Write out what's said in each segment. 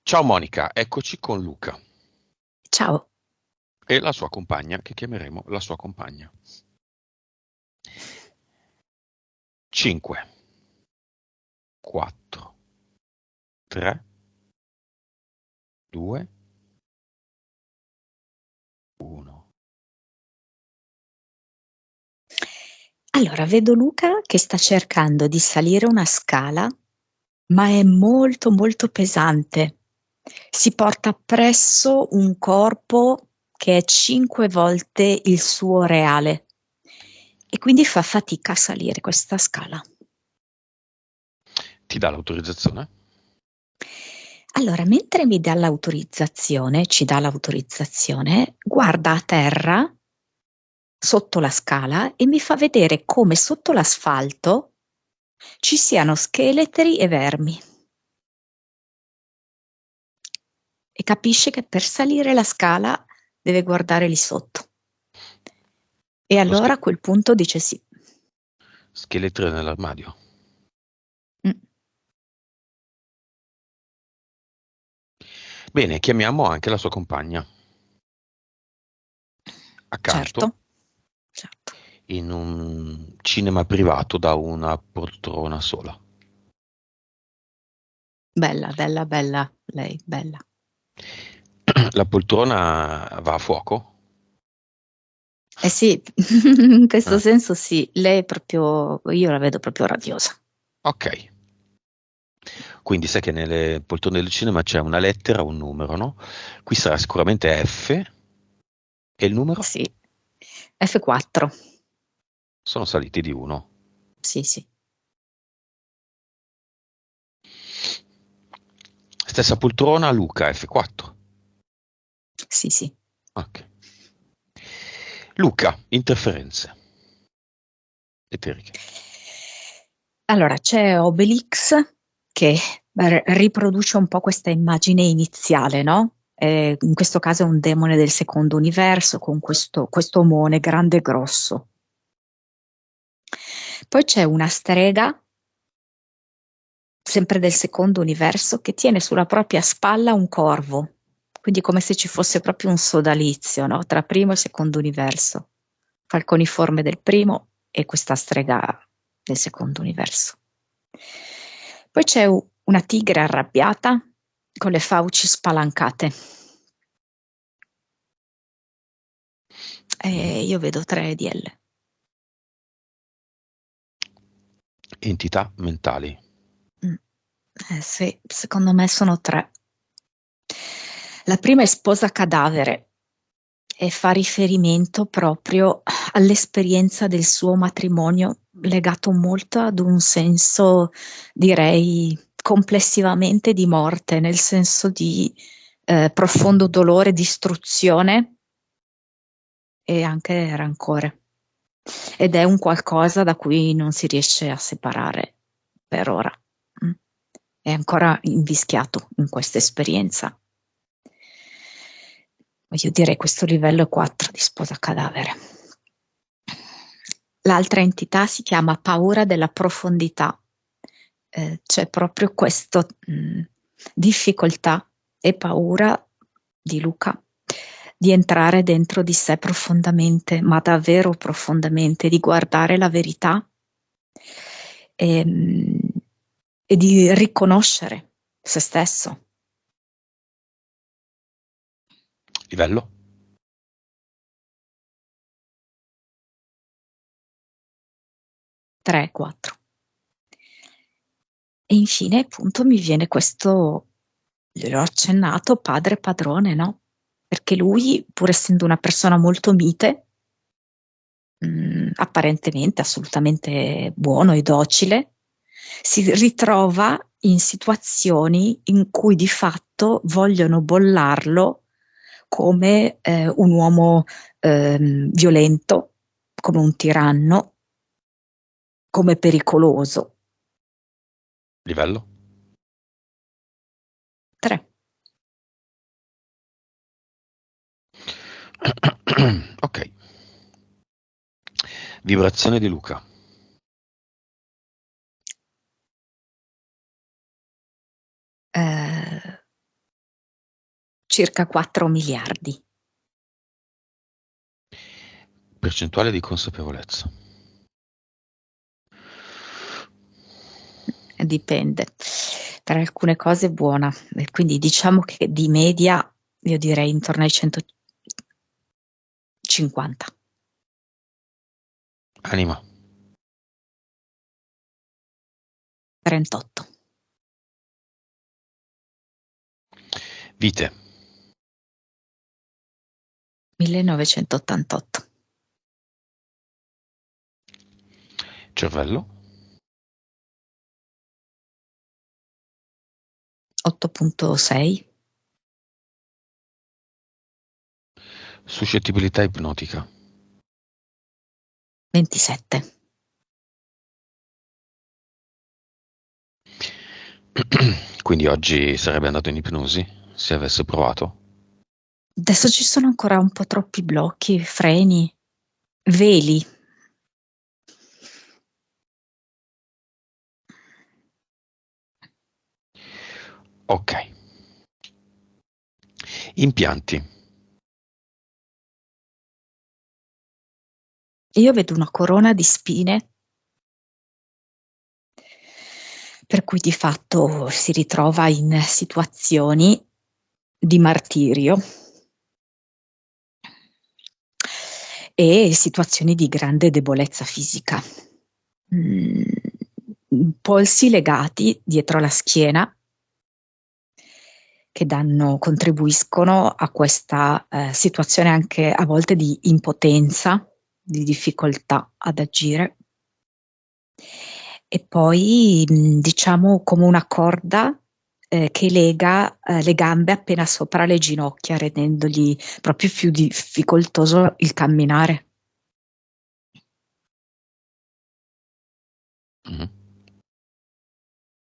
Ciao Monica, eccoci con Luca Ciao. e la sua compagna, che chiameremo la sua compagna. 5, 4, 3, 2, 1. Allora, vedo Luca che sta cercando di salire una scala, ma è molto molto pesante. Si porta appresso un corpo che è 5 volte il suo reale e quindi fa fatica a salire questa scala. Ti dà l'autorizzazione? Allora, mentre ci dà l'autorizzazione, guarda a terra sotto la scala e mi fa vedere come sotto l'asfalto ci siano scheletri e vermi. E capisce che per salire la scala deve guardare lì sotto. E Lo allora a quel punto dice sì. scheletro nell'armadio. Mm, Bene, chiamiamo anche la sua compagna. Accanto, certo, certo. in un cinema privato da una poltrona sola. Bella, bella, bella, lei, bella. La poltrona va a fuoco? Eh sì, in questo Eh, senso sì, lei è proprio, io la vedo proprio radiosa. ok. Quindi sai che nelle poltrone del cinema c'è una lettera, un numero, no? Qui sarà sicuramente F e il numero? Sì, F4, Sono saliti di 1. sì, sì, Stessa poltrona, Luca F4. sì, sì. Ok. Luca, interferenze eteriche. Allora, c'è Obelix che riproduce un po' questa immagine iniziale, no? In questo caso è un demone del secondo universo con questo omone grande e grosso. Poi c'è una strega, sempre del secondo universo, che tiene sulla propria spalla un corvo, quindi come se ci fosse proprio un sodalizio, no? Tra primo e secondo universo, falconiforme del primo e questa strega del secondo universo. Poi c'è una tigre arrabbiata con le fauci spalancate. Mhm. E io vedo 3 EDL. Entità mentali. Mm. Sì, secondo me sono 3. La prima è sposa cadavere e fa riferimento proprio all'esperienza del suo matrimonio, legato molto ad un senso, direi, complessivamente di morte, nel senso di profondo dolore, distruzione e anche rancore. Ed è un qualcosa da cui non si riesce a separare per ora. Mm. È ancora invischiato in questa esperienza. Io direi questo livello 4 di sposa cadavere. L'altra entità si chiama paura della profondità. C'è proprio questa difficoltà e paura di Luca di entrare dentro di sé profondamente, ma davvero profondamente, di guardare la verità e, e di riconoscere se stesso. Livello? 3, 4. E infine, appunto, mi viene questo, gliel'ho accennato, padre padrone, no? Perché lui, pur essendo una persona molto mite, apparentemente assolutamente buono e docile, si ritrova in situazioni in cui di fatto vogliono bollarlo come un uomo violento, come un tiranno, come pericoloso. Livello? 3. Ok. Vibrazione di Luca. circa 4 miliardi. Percentuale di consapevolezza. Dipende. Per alcune cose è buona, e quindi diciamo che di media io direi intorno ai 150. Anima. 38. Vite. 1988. Cervello. 8.6. Suscettibilità ipnotica. 27. Quindi oggi sarebbe andato in ipnosi se avesse provato? Adesso ci sono ancora un po' troppi blocchi, freni, veli. Ok. Impianti. Io vedo una corona di spine, per cui di fatto si ritrova in situazioni di martirio e situazioni di grande debolezza fisica. Polsi legati dietro la schiena che contribuiscono a questa situazione anche a volte di impotenza, di difficoltà ad agire. E poi diciamo come una corda che lega le gambe appena sopra le ginocchia, rendendogli proprio più difficoltoso il camminare. Mhm.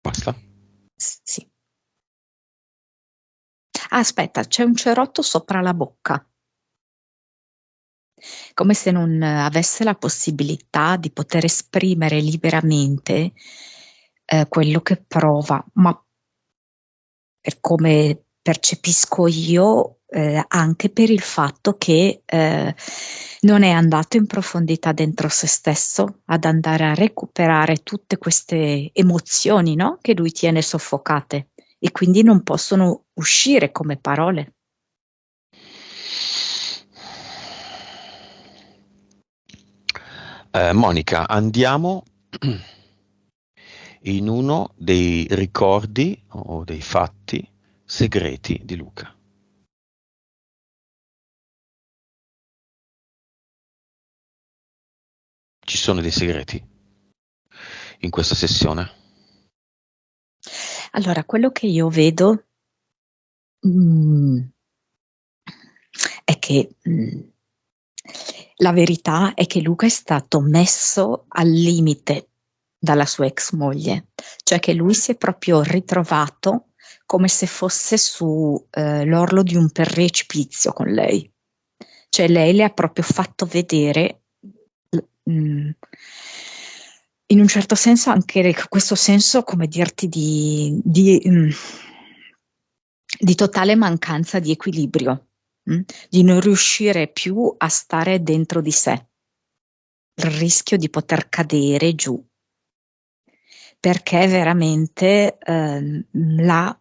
Basta? Sì. Ah, aspetta, c'è un cerotto sopra la bocca, come se non avesse la possibilità di poter esprimere liberamente quello che prova, ma per come percepisco io, anche per il fatto che non è andato in profondità dentro se stesso ad andare a recuperare tutte queste emozioni, no? Che lui tiene soffocate e quindi non possono uscire come parole. Monica, andiamo in uno dei ricordi o dei fatti segreti di Luca. Ci sono dei segreti in questa sessione? Allora, quello che io vedo è che la verità è che Luca è stato messo al limite dalla sua ex moglie, cioè che lui si è proprio ritrovato come se fosse su l'orlo di un precipizio con lei. Cioè lei le ha proprio fatto vedere, in un certo senso anche questo senso, come dirti, di totale mancanza di equilibrio, di non riuscire più a stare dentro di sé, il rischio di poter cadere giù, perché veramente l'ha,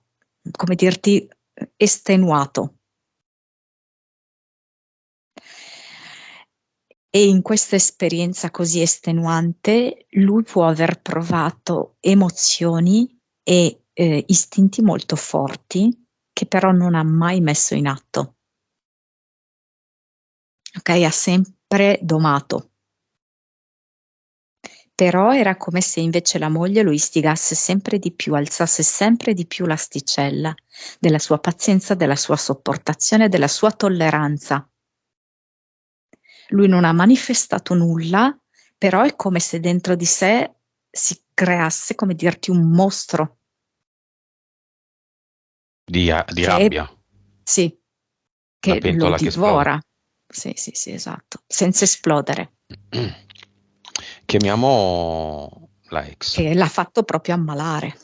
come dirti, estenuato. E in questa esperienza così estenuante lui può aver provato emozioni e istinti molto forti che però non ha mai messo in atto. Ok, ha sempre domato. Però era come se invece la moglie lo istigasse sempre di più, alzasse sempre di più l'asticella della sua pazienza, della sua sopportazione, della sua tolleranza. Lui non ha manifestato nulla, però è come se dentro di sé si creasse, come dirti, un mostro Di che, rabbia, sì, una che lo pentola che esplode. divora. Sì, sì, sì, esatto, senza esplodere, Chiamiamo la ex. che l'ha fatto proprio ammalare.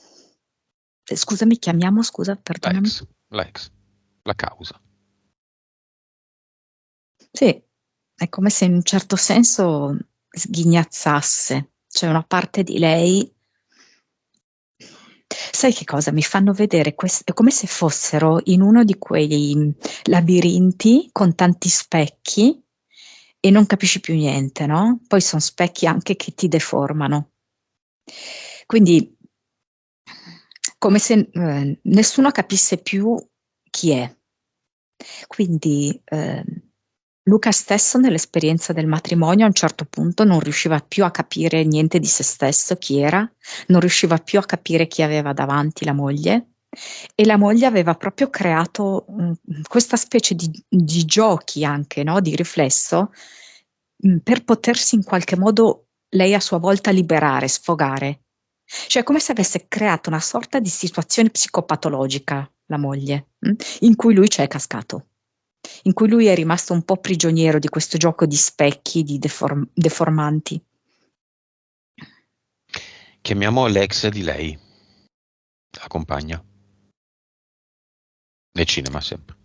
Scusami, chiamiamo, scusa, La perdonami. ex. La ex. la causa. Sì, è come se in un certo senso sghignazzasse, c'è una parte di lei. Sai che cosa? Mi fanno vedere è come se fossero in uno di quei labirinti con tanti specchi e non capisci più niente, no? Poi sono specchi anche che ti deformano. Quindi, come se nessuno capisse più chi è. Quindi Luca stesso nell'esperienza del matrimonio a un certo punto non riusciva più a capire niente di se stesso, chi era, non riusciva più a capire chi aveva davanti la moglie e la moglie aveva proprio creato questa specie di giochi anche, no? Di riflesso per potersi in qualche modo lei a sua volta liberare, sfogare. Cioè come se avesse creato una sorta di situazione psicopatologica, la moglie, in cui lui ci è cascato, in cui lui è rimasto un po' prigioniero di questo gioco di specchi, di deformanti. Chiamiamo l'ex di lei, la compagna. Nel cinema sempre.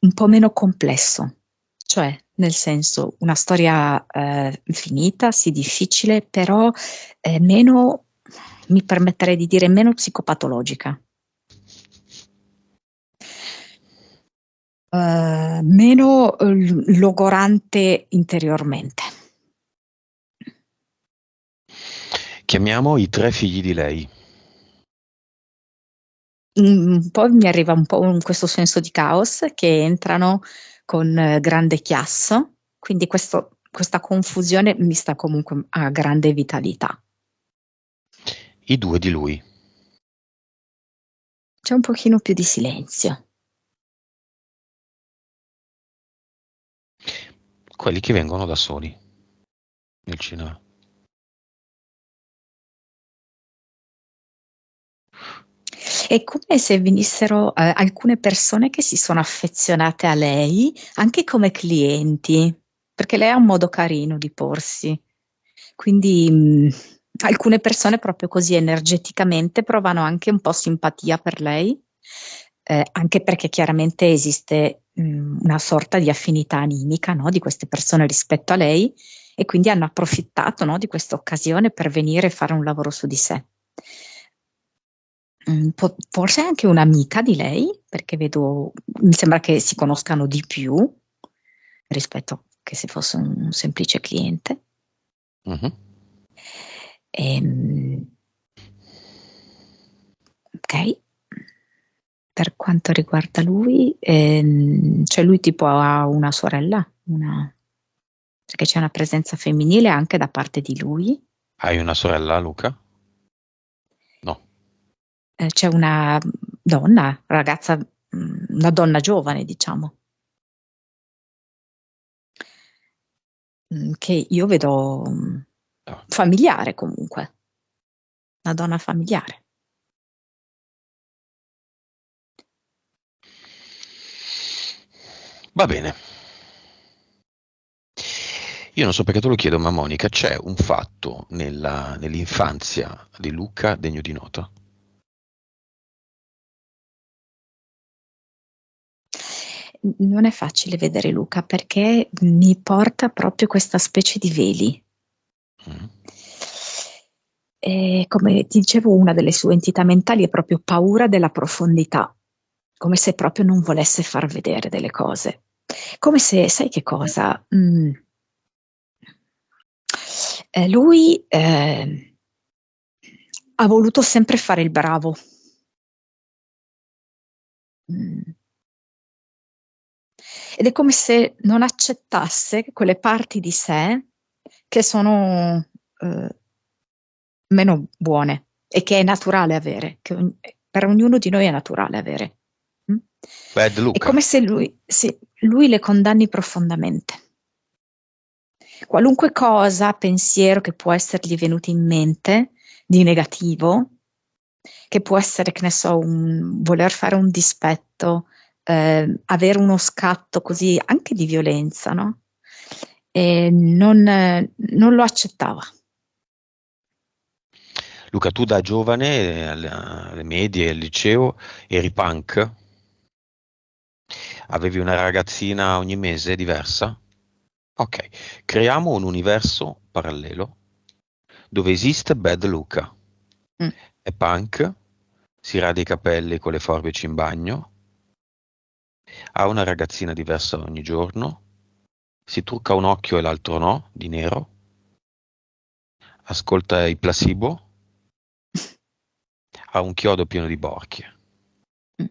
Un po' meno complesso, cioè nel senso una storia finita, sì difficile, però meno, mi permetterei di dire, meno psicopatologica. Meno logorante interiormente. Chiamiamo i 3 figli di lei. Un po' mi arriva un po' questo senso di caos che entrano con grande chiasso, quindi questa confusione mi sta comunque a grande vitalità. I 2 di lui. C'è un pochino più di silenzio. Quelli che vengono da soli nel cinema. È come se venissero alcune persone che si sono affezionate a lei anche come clienti, perché lei ha un modo carino di porsi. Quindi alcune persone proprio così energeticamente provano anche un po' simpatia per lei, anche perché chiaramente esiste una sorta di affinità animica, no, di queste persone rispetto a lei e quindi hanno approfittato, no, di questa occasione per venire e fare un lavoro su di sé. Forse anche un'amica di lei, perché vedo, mi sembra che si conoscano di più rispetto che se fosse un semplice cliente. Mhm. Ok, per quanto riguarda lui, cioè lui tipo ha una sorella, perché c'è una presenza femminile anche da parte di lui. Hai una sorella, Luca? No. C'è una donna, ragazza, una donna giovane, diciamo, che io vedo No. familiare comunque, una donna familiare. Va bene. Io non so perché te lo chiedo, ma Monica, c'è un fatto nell'infanzia di Luca degno di nota? Non è facile vedere Luca perché mi porta proprio questa specie di veli. Mm. E come ti dicevo, una delle sue entità mentali è proprio paura della profondità, come se proprio non volesse far vedere delle cose. Come se, sai che cosa? Lui ha voluto sempre fare il bravo. Mm. Ed è come se non accettasse quelle parti di sé che sono meno buone e che è naturale avere, che per ognuno di noi è naturale avere. Mm? Bad È Luca. come se lui le condanni profondamente. Qualunque cosa, pensiero che può essergli venuto in mente di negativo, che può essere, che ne so, voler fare un dispetto, avere uno scatto così anche di violenza, no? E non lo accettava. Luca, tu da giovane, alle medie, al liceo, eri punk? Avevi una ragazzina ogni mese diversa? Ok, creiamo un universo parallelo dove esiste Bad Luca. Mm. È punk, si rade i capelli con le forbici in bagno, ha una ragazzina diversa ogni giorno, si trucca un occhio e l'altro no, di nero, ascolta i placebo, ha un chiodo pieno di borchie. Mm.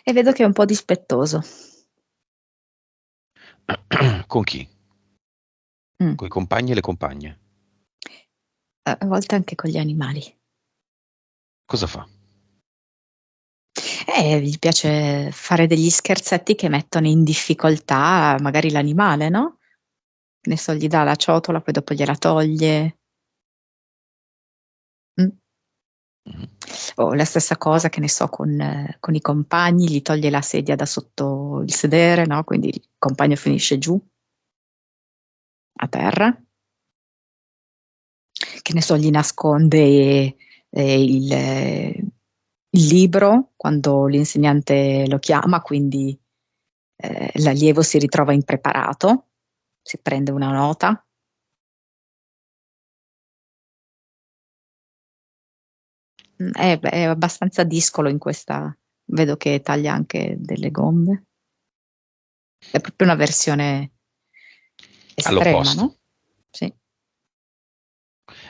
E vedo che è un po' dispettoso. Con chi? Mm. Con i compagni e le compagne. A volte anche con gli animali. Cosa fa? Gli piace fare degli scherzetti che mettono in difficoltà magari l'animale, no? Che ne so, gli dà la ciotola, poi dopo gliela toglie. Mm. Mhm. O la stessa cosa, che ne so, con i compagni, gli toglie la sedia da sotto il sedere, no? Quindi il compagno finisce giù, a terra. Che ne so, gli nasconde il libro quando l'insegnante lo chiama, quindi l'allievo si ritrova impreparato, si prende una nota. È abbastanza discolo in questa, vedo che taglia anche delle gombe. È proprio una versione estrema, All'opposto, no? Sì.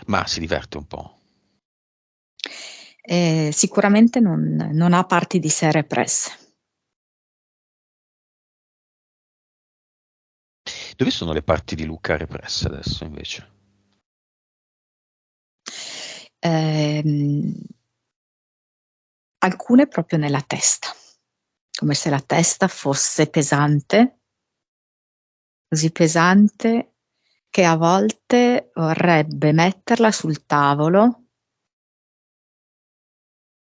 ma si diverte un po'. Sicuramente non ha parti di sé represse. Dove sono le parti di Luca represse adesso, invece? Ehm, Alcune proprio nella testa, come se la testa fosse pesante, così pesante che a volte vorrebbe metterla sul tavolo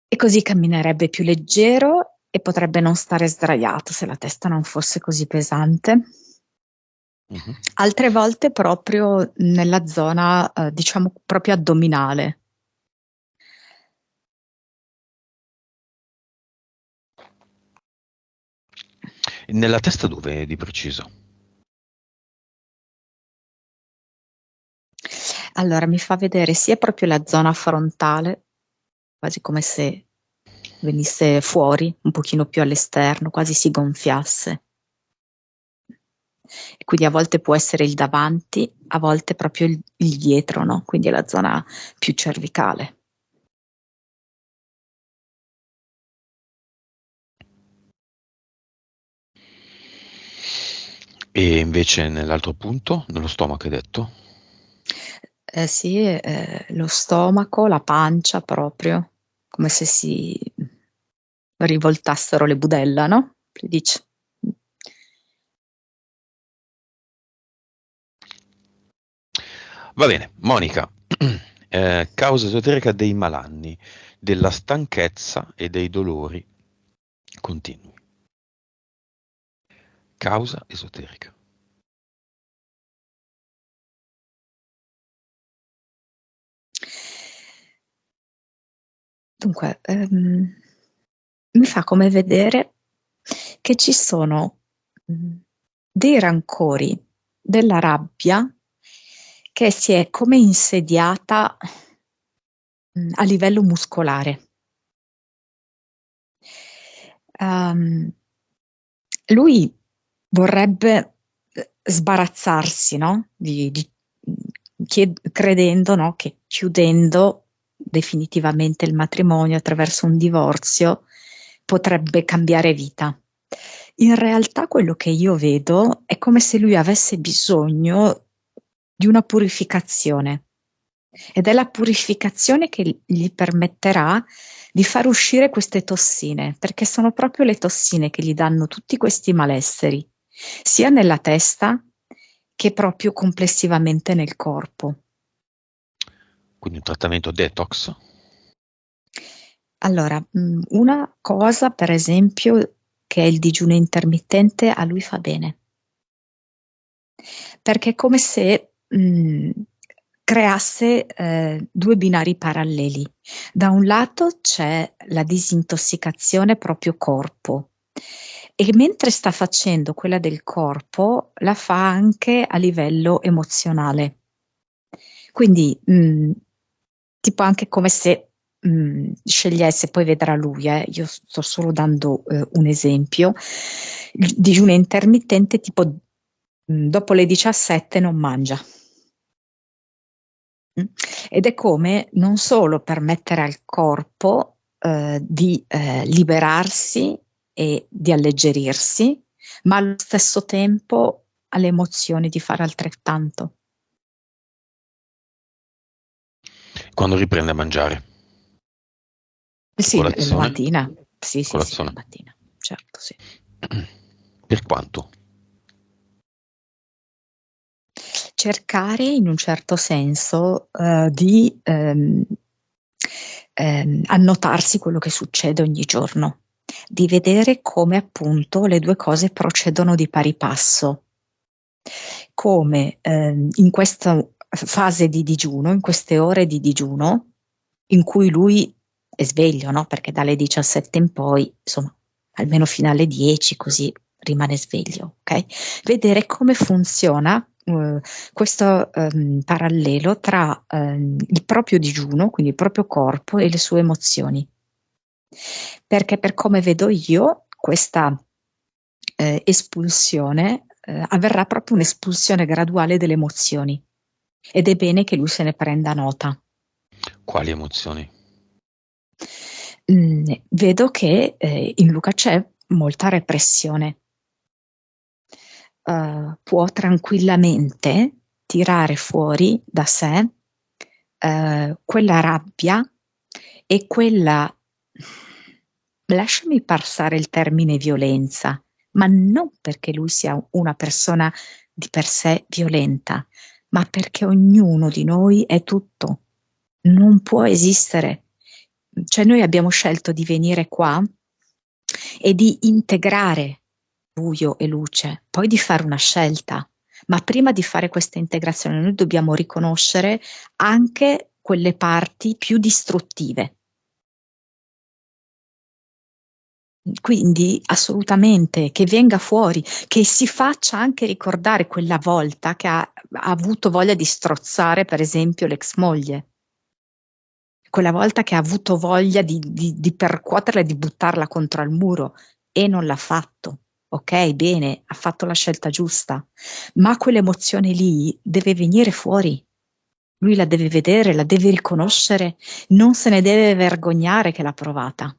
e così camminerebbe più leggero e potrebbe non stare sdraiato se la testa non fosse così pesante. Mhm. Altre volte proprio nella zona, diciamo, proprio addominale. Nella testa dove di preciso? Allora mi fa vedere sia proprio la zona frontale, quasi come se venisse fuori, un pochino più all'esterno, quasi si gonfiasse. E quindi a volte può essere il davanti, a volte proprio il dietro, no? Quindi è la zona più cervicale. E invece nell'altro punto, nello stomaco hai detto? Sì, lo stomaco, la pancia proprio, come se si rivoltassero le budella, no? Si dice. Va bene, Monica, causa esoterica dei malanni, della stanchezza e dei dolori continui. Causa esoterica. Dunque, mi fa come vedere che ci sono dei rancori, della rabbia che si è come insediata a livello muscolare. Ehm, Lui vorrebbe sbarazzarsi, no? Credendo, no, che chiudendo definitivamente il matrimonio attraverso un divorzio potrebbe cambiare vita. In realtà quello che io vedo è come se lui avesse bisogno di una purificazione ed è la purificazione che gli permetterà di far uscire queste tossine, perché sono proprio le tossine che gli danno tutti questi malesseri, sia nella testa che proprio complessivamente nel corpo. Quindi un trattamento detox. Allora, una cosa, per esempio, che è il digiuno intermittente, a lui fa bene, perché è come se creasse due binari paralleli. Da un lato c'è la disintossicazione proprio corpo, e mentre sta facendo quella del corpo, la fa anche a livello emozionale. Quindi tipo anche come se scegliesse, poi vedrà lui, io sto solo dando un esempio, il digiuno intermittente tipo dopo le 17 non mangia. Ed è come non solo permettere al corpo di liberarsi e di alleggerirsi, ma allo stesso tempo alle emozioni di fare altrettanto. Quando riprende a mangiare? Sì, la Colazione? mattina. Sì, la Colazione. mattina, certo, sì. Per quanto? Cercare in un certo senso di annotarsi quello che succede ogni giorno, di vedere come appunto le due cose procedono di pari passo, come in questa fase di digiuno, in queste ore di digiuno, in cui lui è sveglio, no? Perché dalle 17 in poi, insomma, almeno fino alle 10, così rimane sveglio, ok? Vedere come funziona questo parallelo tra il proprio digiuno, quindi il proprio corpo e le sue emozioni. Perché per come vedo io, questa espulsione avverrà proprio un'espulsione graduale delle emozioni, ed è bene che lui se ne prenda nota. Quali emozioni? Vedo che in Luca c'è molta repressione. Può tranquillamente tirare fuori da sé quella rabbia e quella, lasciami passare il termine violenza, ma non perché lui sia una persona di per sé violenta, ma perché ognuno di noi è tutto, non può esistere. Cioè noi abbiamo scelto di venire qua e di integrare buio e luce, poi di fare una scelta. Ma prima di fare questa integrazione noi dobbiamo riconoscere anche quelle parti più distruttive. Quindi assolutamente che venga fuori, che si faccia anche ricordare quella volta che ha avuto voglia di strozzare, per esempio, l'ex moglie. Quella volta che ha avuto voglia di percuoterla e di buttarla contro al muro e non l'ha fatto. Ok, bene, ha fatto la scelta giusta, ma quell'emozione lì deve venire fuori. Lui la deve vedere, la deve riconoscere, non se ne deve vergognare che l'ha provata.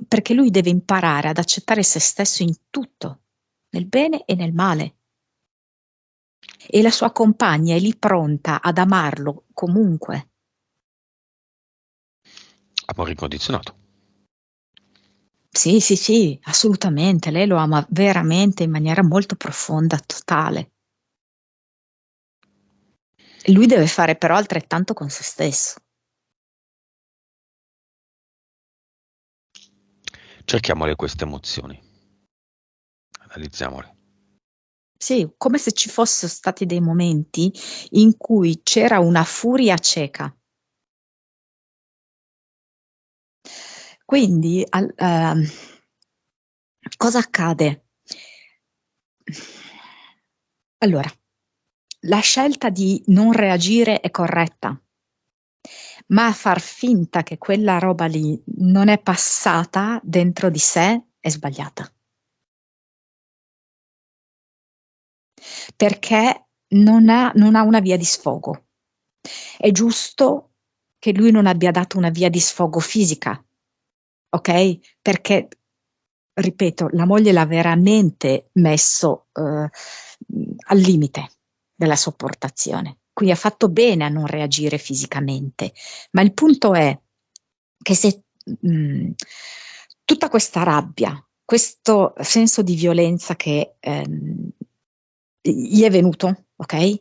Perché lui deve imparare ad accettare se stesso in tutto, nel bene e nel male. E la sua compagna è lì pronta ad amarlo comunque. Amore incondizionato. Sì, sì, sì, assolutamente. Lei lo ama veramente in maniera molto profonda, totale. Lui deve fare però altrettanto con se stesso. Cerchiamole queste emozioni. Analizziamole. Sì, come se ci fossero stati dei momenti in cui c'era una furia cieca. Quindi, cosa accade? Allora, la scelta di non reagire è corretta, ma far finta che quella roba lì non è passata dentro di sé è sbagliata. Perché non ha una via di sfogo. È giusto che lui non abbia dato una via di sfogo fisica, ok? Perché, ripeto, la moglie l'ha veramente messo al limite della sopportazione. Quindi ha fatto bene a non reagire fisicamente. Ma il punto è che se tutta questa rabbia, questo senso di violenza che gli è venuto, ok?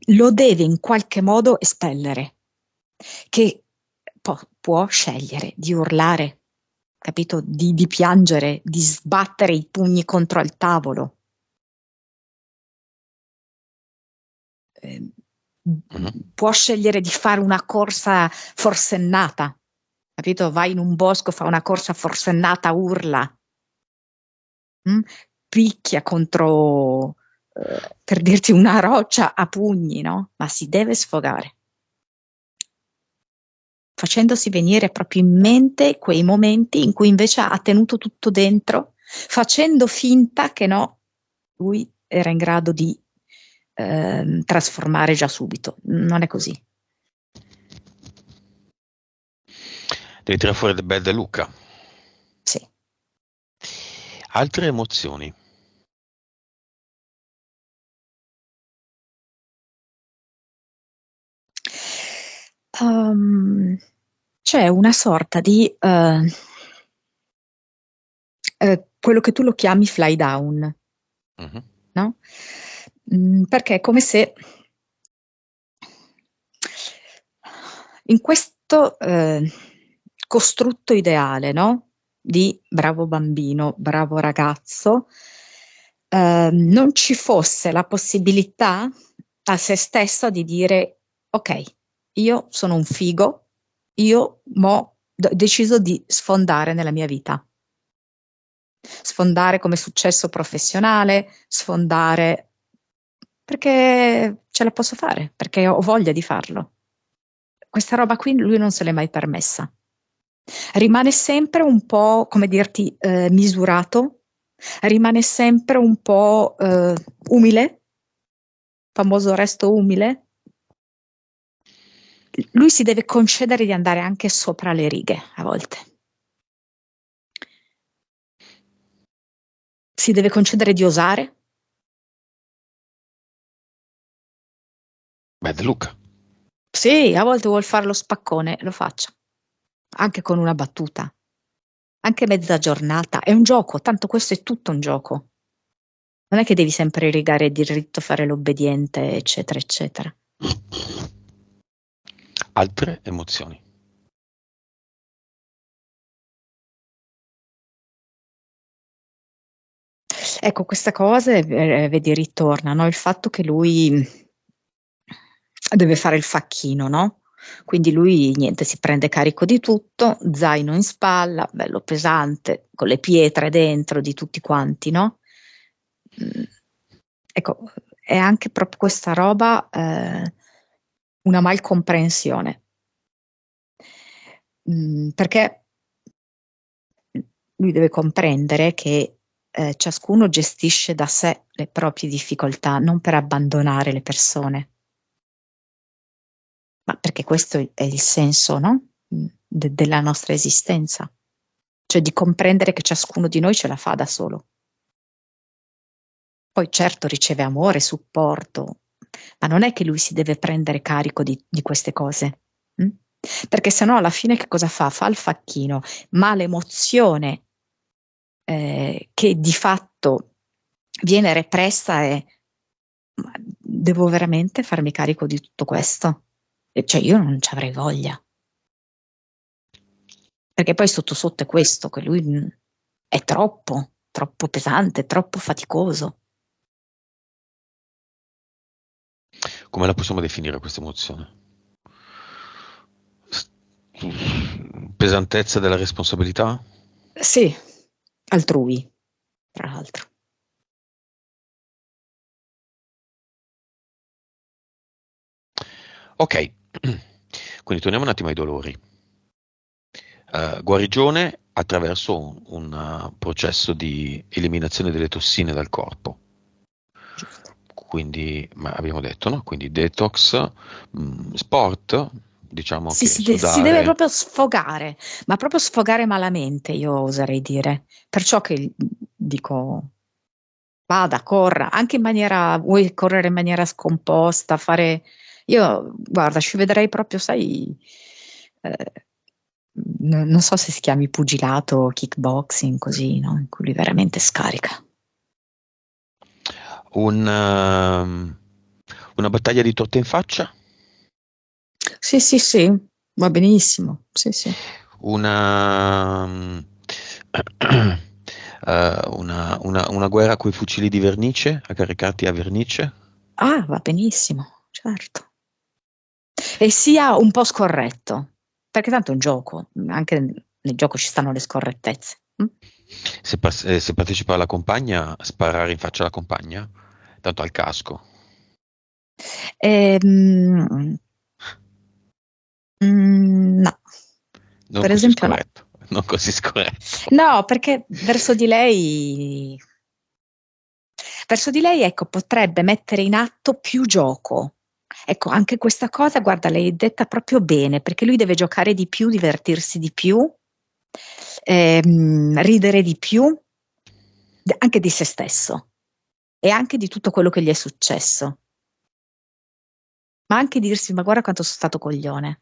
Lo deve in qualche modo espellere, che può scegliere di urlare, capito? Di piangere, di sbattere i pugni contro il tavolo. può scegliere di fare una corsa forsennata, capito? Vai in un bosco, fa una corsa forsennata, urla, picchia contro, per dirti, una roccia a pugni, no? Ma si deve sfogare, facendosi venire proprio in mente quei momenti in cui invece ha tenuto tutto dentro, facendo finta che no, lui era in grado di trasformare già subito. Non è così. Devi tirare fuori The Bad Luca. Sì. Altre emozioni. C'è una sorta di quello che tu lo chiami fly down, no? Perché è come se in questo costrutto ideale, no? Di bravo bambino, bravo ragazzo, non ci fosse la possibilità a se stesso di dire: ok, io sono un figo, io ho deciso di sfondare nella mia vita. Sfondare come successo professionale, sfondare perché ce la posso fare, perché ho voglia di farlo. Questa roba qui lui non se l'è mai permessa. Rimane sempre un po', come dirti, misurato, rimane sempre un po' umile, famoso resto umile. Lui si deve concedere di andare anche sopra le righe a volte. Si deve concedere di osare. Bad Luca. Sì, a volte vuol fare lo spaccone, lo faccia. Anche con una battuta. Anche mezza giornata. È un gioco, tanto questo è tutto un gioco. Non è che devi sempre rigare diritto, fare l'obbediente, eccetera, eccetera. Altre emozioni. Ecco, queste cose, vedi, ritornano. Il fatto che lui deve fare il facchino, no? Quindi lui, niente, si prende carico di tutto, zaino in spalla, bello pesante, con le pietre dentro di tutti quanti, no? Ecco, è anche proprio questa roba, una malcomprensione. Perché lui deve comprendere che ciascuno gestisce da sé le proprie difficoltà, non per abbandonare le persone, ma perché questo è il senso, no? Della nostra esistenza, cioè di comprendere che ciascuno di noi ce la fa da solo. Poi certo riceve amore, supporto, ma non è che lui si deve prendere carico di queste cose. Perché sennò alla fine che cosa fa? Fa il facchino, ma l'emozione che di fatto viene repressa è: ma devo veramente farmi carico di tutto questo? E cioè io non ci avrei voglia. Perché poi sotto sotto è questo, che lui è troppo pesante, troppo faticoso. Come la possiamo definire questa emozione? Pesantezza della responsabilità? Sì, altrui, tra l'altro. Ok, quindi torniamo un attimo ai dolori. Guarigione attraverso un processo di eliminazione delle tossine dal corpo. Giusto. Quindi, ma abbiamo detto, no? Quindi detox, sport, diciamo Sì, che si deve sudare. proprio sfogare, ma proprio sfogare malamente, io oserei dire. Perciò che dico, vada, corra, anche in maniera, vuoi correre in maniera scomposta, fare. Io, guarda, ci vedrei proprio, sai, non so se si chiami pugilato o kickboxing, così, no? In cui lui veramente scarica. Una battaglia di torte in faccia? Sì, sì, sì, va benissimo, sì, sì. Una, una guerra coi fucili di vernice, caricati a vernice? Ah, va benissimo, certo. E sia un po' scorretto, perché tanto è un gioco, anche nel gioco ci stanno le scorrettezze. Se partecipa alla compagna, sparare in faccia alla compagna? Tanto al casco. Ehm, no, Non per così esempio no. scorretto. Non così scorretto. No, perché verso di lei, ecco, potrebbe mettere in atto più gioco. Ecco, anche questa cosa, guarda, l'hai detta proprio bene, perché lui deve giocare di più, divertirsi di più, ridere di più, anche di se stesso e anche di tutto quello che gli è successo, ma anche dirsi, ma guarda quanto sono stato coglione.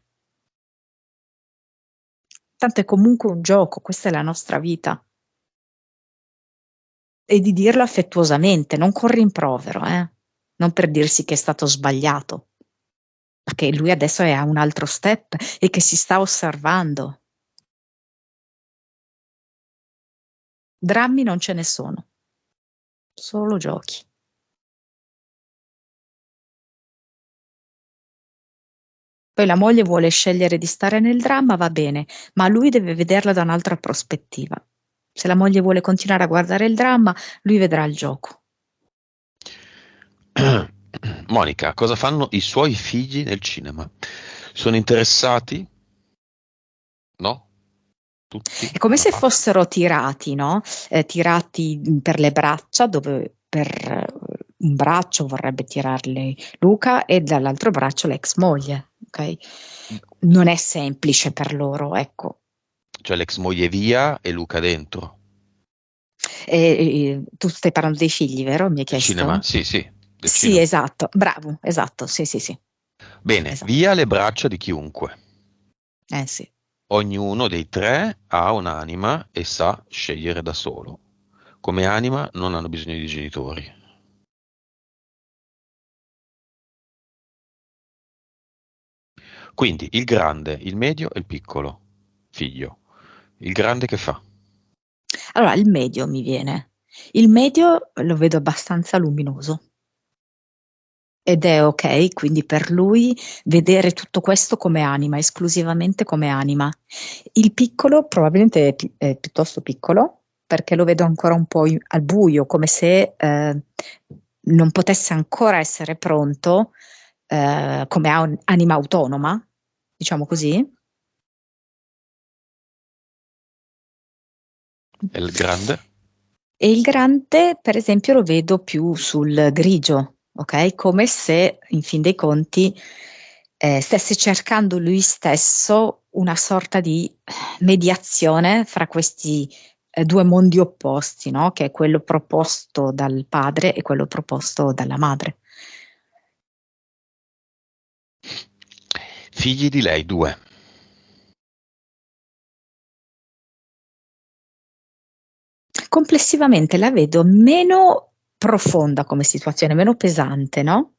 Tanto è comunque un gioco, questa è la nostra vita. E di dirlo affettuosamente, non con rimprovero, non per dirsi che è stato sbagliato, perché lui adesso è a un altro step e che si sta osservando. Drammi non ce ne sono, solo giochi. Poi la moglie vuole scegliere di stare nel dramma, va bene, ma lui deve vederla da un'altra prospettiva. Se la moglie vuole continuare a guardare il dramma, lui vedrà il gioco. Monica, cosa fanno i suoi figli nel cinema? Sono interessati? No? Tutti? È come Alla se pari? fossero tirati, no? Tirati per le braccia, dove per un braccio vorrebbe tirarle Luca e dall'altro braccio l'ex moglie, ok? Non è semplice per loro, ecco. Cioè l'ex moglie via e Luca dentro. Tu stai parlando dei figli, vero? Mi hai Del cinema? chiesto? Sì, sì, del Sì, cinema. esatto, bravo, esatto, sì, sì, sì, Bene, esatto. via le braccia di chiunque. Sì. Ognuno dei tre ha un'anima e sa scegliere da solo. Come anima non hanno bisogno di genitori. Quindi il grande, il medio e il piccolo figlio. Il grande che fa? Allora, il medio mi viene. Il medio lo vedo abbastanza luminoso. Ed è ok, quindi per lui vedere tutto questo come anima, esclusivamente come anima. Il piccolo probabilmente è piuttosto piccolo, perché lo vedo ancora un po' al buio, come se non potesse ancora essere pronto come anima autonoma, diciamo così. E il grande? E il grande, per esempio, lo vedo più sul grigio, ok? Come se, in fin dei conti, stesse cercando lui stesso una sorta di mediazione fra questi due mondi opposti, no? Che è quello proposto dal padre e quello proposto dalla madre. Figli di lei, due. Complessivamente la vedo meno profonda come situazione, meno pesante, no?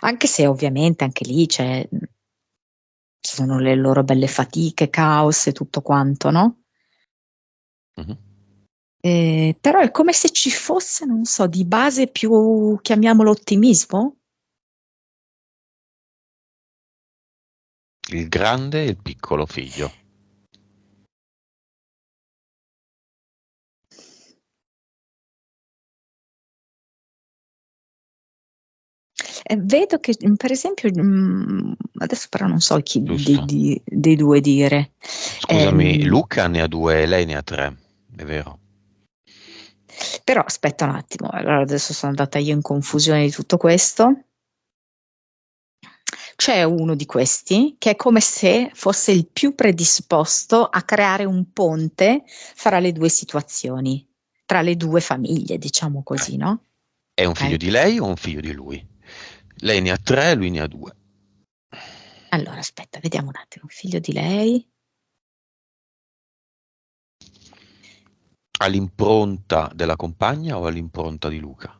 Anche se ovviamente anche lì ci sono le loro belle fatiche, caos e tutto quanto, no? Mhm. Però è come se ci fosse, non so, di base più, chiamiamolo ottimismo. Il grande e il piccolo figlio. Vedo che, per esempio, adesso però non so chi Giusto? dei due dire. Scusami, Ehm, Luca ne ha due e lei ne ha tre. È vero? Però aspetta un attimo, allora adesso sono andata io in confusione di tutto questo. C'è uno di questi che è come se fosse il più predisposto a creare un ponte fra le due situazioni, tra le due famiglie, diciamo così, no? È un figlio Ok? di lei o un figlio di lui? Lei ne ha tre, lui ne ha due. Allora, aspetta, vediamo un attimo. Figlio di lei. Ha l'impronta della compagna o ha l'impronta di Luca?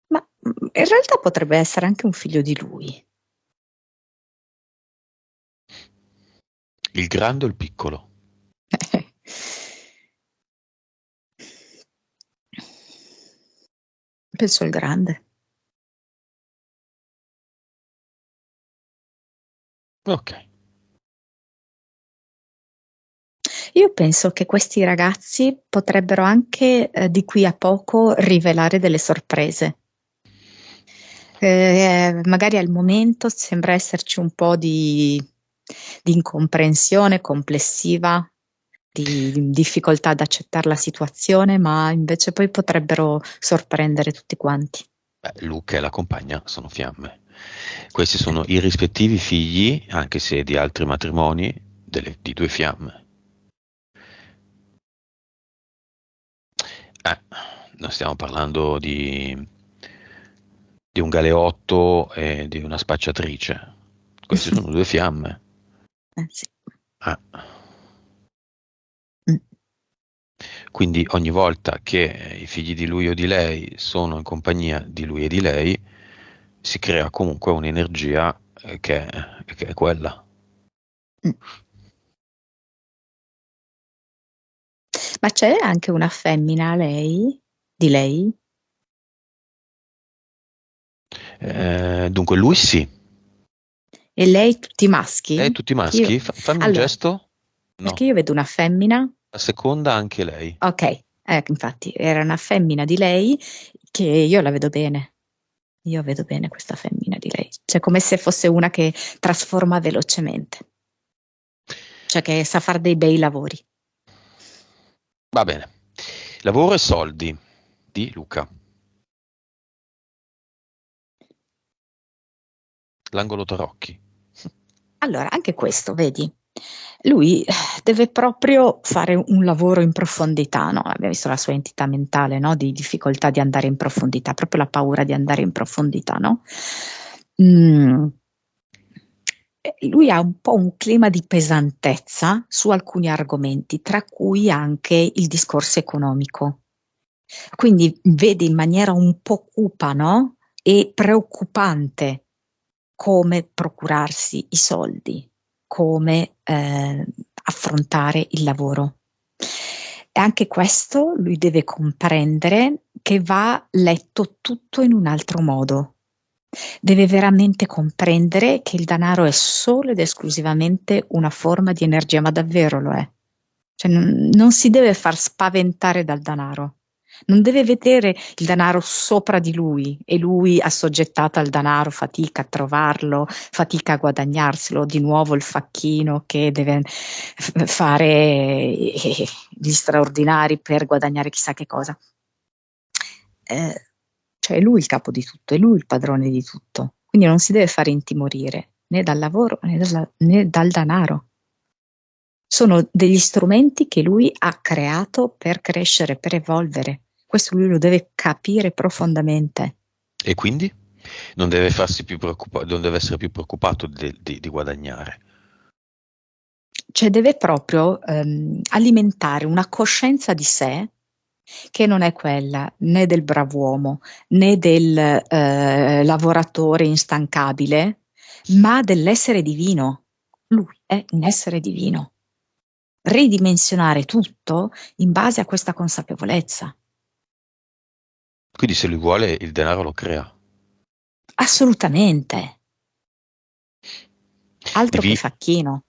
Ma in realtà potrebbe essere anche un figlio di lui. Il grande o il piccolo? Penso il grande. Ok. Io penso che questi ragazzi potrebbero anche di qui a poco rivelare delle sorprese. Magari al momento sembra esserci un po' di incomprensione complessiva, di difficoltà ad accettare la situazione, ma invece poi potrebbero sorprendere tutti quanti. Luca e la compagna sono fiamme. Questi sono i rispettivi figli, anche se di altri matrimoni, di due fiamme. Non stiamo parlando di un galeotto e di una spacciatrice. Queste sono due fiamme. Sì. Ah. Mm. Quindi ogni volta che i figli di lui o di lei sono in compagnia di lui e di lei, si crea comunque un'energia che è quella. Mm. Ma c'è anche una femmina di lei? Dunque lui sì. E lei tutti maschi? Tutti Che io- maschi? Fammi un Allora, gesto? perché No. io vedo una femmina. La seconda anche lei. Ok, infatti era una femmina di lei che io la vedo bene. Io vedo bene questa femmina di lei. Cioè, come se fosse una che trasforma velocemente. Cioè, che sa fare dei bei lavori. Va bene. Lavoro e soldi di Luca. L'angolo Tarocchi. Allora, anche questo, vedi, lui deve proprio fare un lavoro in profondità, no? Abbiamo visto la sua entità mentale, no? Di difficoltà di andare in profondità, proprio la paura di andare in profondità, no? Mm. Lui ha un po' un clima di pesantezza su alcuni argomenti, tra cui anche il discorso economico. Quindi vede in maniera un po' cupa, no? E preoccupante come procurarsi i soldi, come affrontare il lavoro. E anche questo lui deve comprendere che va letto tutto in un altro modo. Deve veramente comprendere che il denaro è solo ed esclusivamente una forma di energia, ma davvero lo è. Cioè, non si deve far spaventare dal denaro. Non deve vedere il denaro sopra di lui e lui assoggettato al denaro, fatica a trovarlo, fatica a guadagnarselo, di nuovo il facchino che deve fare gli straordinari per guadagnare chissà che cosa. Cioè è lui il capo di tutto, è lui il padrone di tutto. Quindi non si deve fare intimorire né dal lavoro né dal denaro. Sono degli strumenti che lui ha creato per crescere, per evolvere. Questo lui lo deve capire profondamente. E quindi? Non deve farsi più preoccupato, non deve essere più preoccupato di guadagnare. Cioè deve proprio alimentare una coscienza di sé che non è quella né del brav'uomo né del lavoratore instancabile, ma dell'essere divino. Lui è un essere divino. Ridimensionare tutto in base a questa consapevolezza. Quindi se lui vuole il denaro lo crea. Assolutamente. Altro che Devi- facchino.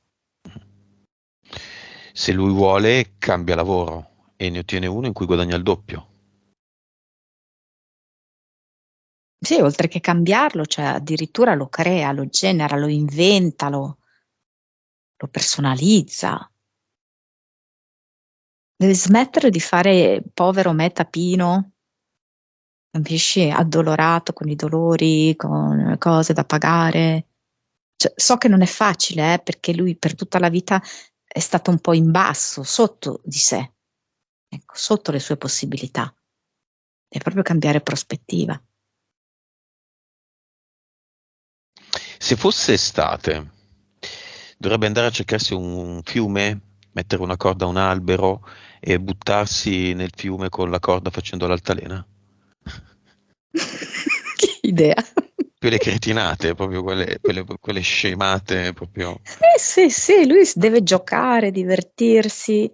Se lui vuole cambia lavoro e ne ottiene uno in cui guadagna il doppio. Sì, oltre che cambiarlo, cioè addirittura lo crea, lo genera, lo inventa, lo personalizza. Devi smettere di fare povero me tapino, capisci? Addolorato con i dolori, con cose da pagare. Cioè, so che non è facile, perché lui per tutta la vita è stato un po' in basso, sotto di sé, ecco, sotto le sue possibilità. Deve proprio cambiare prospettiva. Se fosse estate, dovrebbe andare a cercarsi un fiume, mettere una corda a un albero e buttarsi nel fiume con la corda facendo l'altalena. Che idea. più le cretinate, proprio quelle scemate, proprio. Sì, lui deve giocare, divertirsi,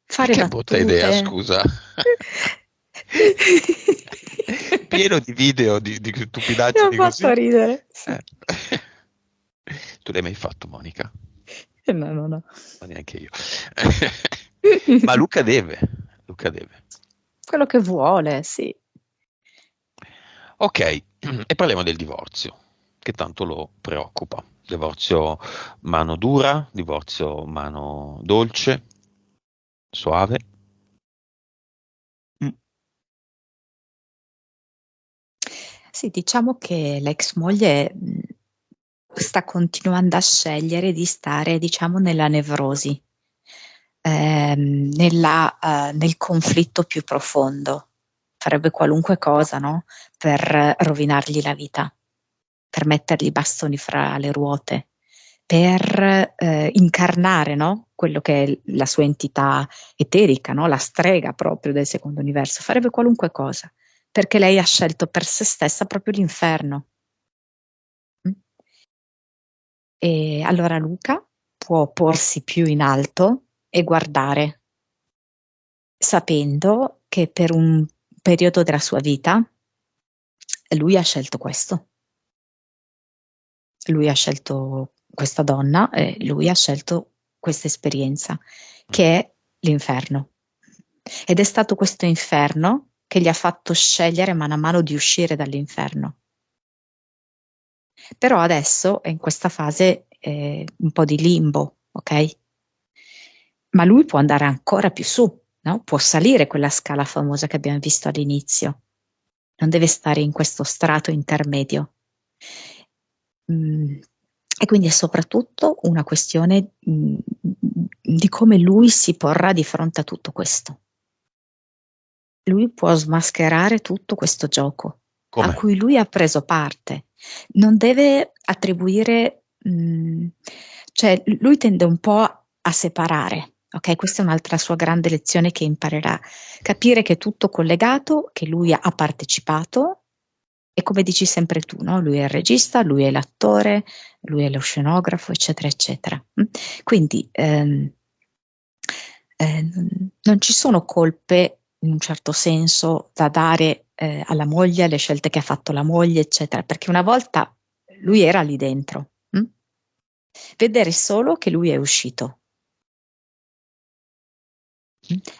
fare Che brutta idea, battute. scusa. Pieno di video di Mi ha stupidaggini fatto così. ridere, sì. Eh. Tu l'hai mai fatto, Monica? No, no, no. Ma neanche io. Ma Luca deve. Luca deve. Quello che vuole, sì. Ok, e parliamo del divorzio, che tanto lo preoccupa. Divorzio mano dura, divorzio mano dolce, suave. Mm. Sì, diciamo che l'ex moglie sta continuando a scegliere di stare, diciamo, nella nevrosi, nel conflitto più profondo. Farebbe qualunque cosa, no? Per rovinargli la vita, per mettergli i bastoni fra le ruote, per incarnare, no? Quello che è la sua entità eterica, no? La strega proprio del secondo universo. Farebbe qualunque cosa, perché lei ha scelto per se stessa proprio l'inferno. Mm? E allora Luca può porsi più in alto e guardare, sapendo che per un periodo della sua vita lui ha scelto questo. Lui ha scelto questa donna e lui ha scelto questa esperienza, che è l'inferno. Ed è stato questo inferno che gli ha fatto scegliere mano a mano di uscire dall'inferno. Però adesso è in questa fase un po' di limbo, ok? Ma lui può andare ancora più su, no? Può salire quella scala famosa che abbiamo visto all'inizio. Non deve stare in questo strato intermedio. Mm, E quindi è soprattutto una questione di come lui si porrà di fronte a tutto questo. Lui può smascherare tutto questo gioco a Come? cui lui ha preso parte. Non deve attribuire, cioè lui tende un po' a separare. Ok, questa è un'altra sua grande lezione che imparerà. Capire che è tutto collegato, che lui ha partecipato e come dici sempre tu, no? Lui è il regista, lui è l'attore, lui è lo scenografo, eccetera, eccetera. Quindi non ci sono colpe in un certo senso da dare alla moglie, alle scelte che ha fatto la moglie, eccetera, perché una volta lui era lì dentro. Vedere solo che lui è uscito.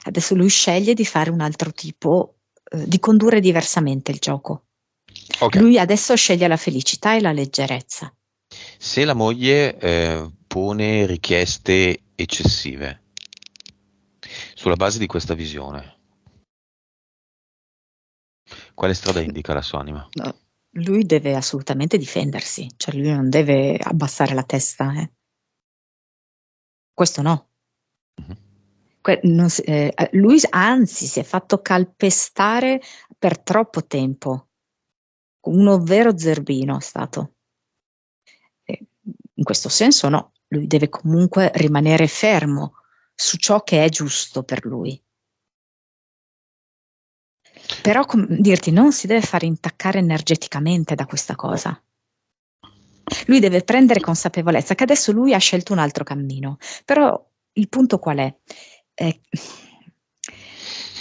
Adesso lui sceglie di fare un altro tipo, di condurre diversamente il gioco. Ok, Lui adesso sceglie la felicità e la leggerezza. se la moglie pone richieste eccessive sulla base di questa visione, quale strada indica la sua anima? No, lui deve assolutamente difendersi, cioè lui non deve abbassare la testa, eh. Questo no. Mhm. Lui anzi si è fatto calpestare per troppo tempo, uno vero zerbino è stato. In questo senso no, lui deve comunque rimanere fermo su ciò che è giusto per lui. Però, dirti, non si deve fare intaccare energeticamente da questa cosa. Lui deve prendere consapevolezza che adesso lui ha scelto un altro cammino. Però il punto qual è? Eh,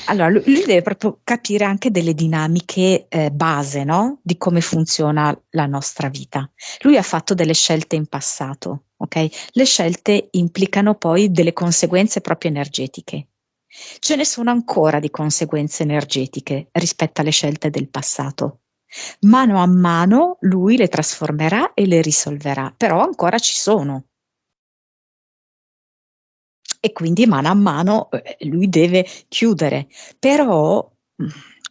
allora, lui deve proprio capire anche delle dinamiche base, no? Di come funziona la nostra vita. Lui ha fatto delle scelte in passato, ok? Le scelte implicano poi delle conseguenze proprio energetiche. Ce ne sono ancora di conseguenze energetiche rispetto alle scelte del passato. Mano a mano lui le trasformerà e le risolverà, però ancora ci sono. E quindi mano a mano lui deve chiudere. Però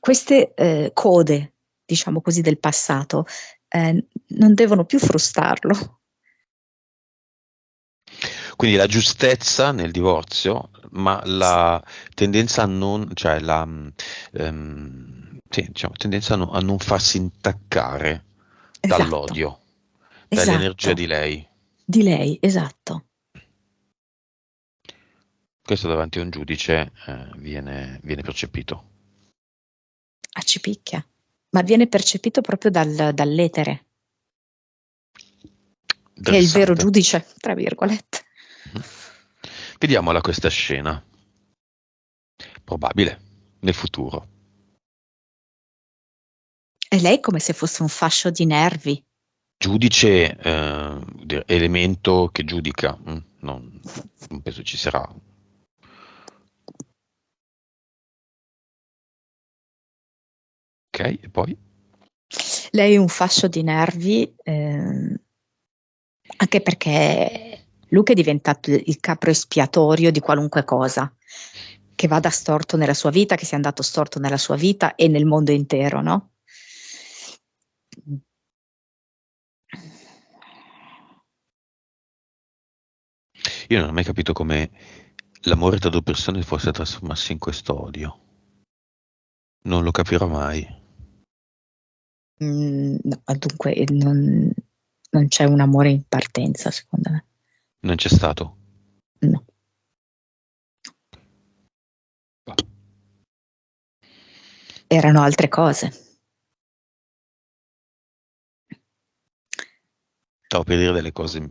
queste code, diciamo così, del passato non devono più frustarlo. Quindi la giustezza nel divorzio, ma la tendenza a non, cioè sì, diciamo, tendenza a non farsi intaccare Esatto, dall'odio, dall'energia esatto, di lei. di lei, esatto. Questo davanti a un giudice viene percepito. Accipicchia. ma viene percepito proprio dall'etere, che è il vero Interessante. giudice, tra virgolette. Mhm. Vediamola questa scena. Probabile, nel futuro. E lei come se fosse un fascio di nervi. Giudice, elemento che giudica. Non penso ci sarà. Ok, e poi? Lei è un fascio di nervi, anche perché Luca è diventato il capro espiatorio di qualunque cosa che vada storto nella sua vita, che sia andato storto nella sua vita e nel mondo intero, no? Io non ho mai capito come l'amore tra due persone fosse trasformarsi in questo odio. Non lo capirò mai. No, dunque non c'è un amore in partenza, secondo me. Non c'è stato. No. Erano altre cose. Stavo per dire delle cose,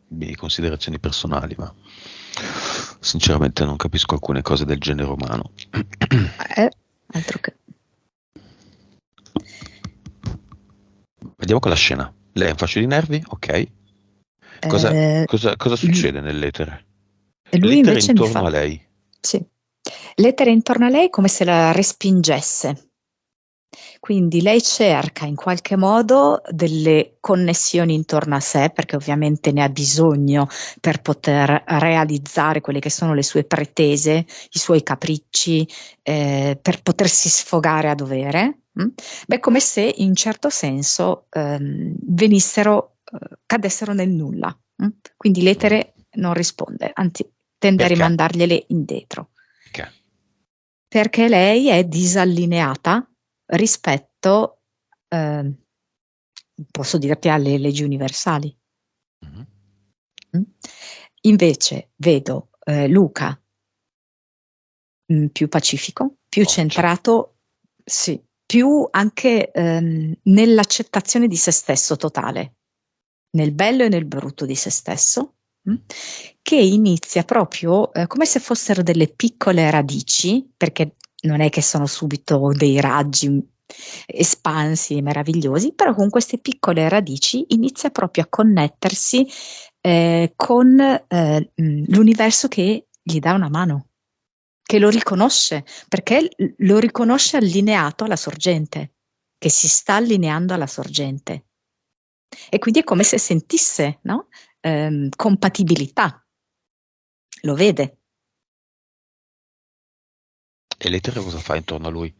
mie considerazioni personali, ma sinceramente non capisco alcune cose del genere umano. Altro che. Vediamo con la scena. Lei è un fascio di nervi? Ok. Cosa, Eh, cosa succede nell'etere? Lui L'etere invece mi intorno fa, a lei. sì, l'etere intorno a lei è come se la respingesse. Quindi lei cerca in qualche modo delle connessioni intorno a sé, perché ovviamente ne ha bisogno per poter realizzare quelle che sono le sue pretese, i suoi capricci, per potersi sfogare a dovere. Beh, come se in certo senso cadessero nel nulla. Quindi Mm. l'etere non risponde, anzi tende a Perché? rimandargliele indietro, Perché? perché lei è disallineata rispetto, posso dirti, alle leggi universali. Mhm. Mm? Invece vedo Luca più pacifico, più Forte. centrato, sì, più anche nell'accettazione di se stesso totale, nel bello e nel brutto di se stesso, Mm. che inizia proprio come se fossero delle piccole radici, perché non è che sono subito dei raggi espansi e meravigliosi, però con queste piccole radici inizia proprio a connettersi con l'universo che gli dà una mano, che lo riconosce, perché lo riconosce allineato alla sorgente, che si sta allineando alla sorgente. E quindi è come se sentisse, no? Compatibilità, lo vede. E l'etere cosa fa intorno a lui?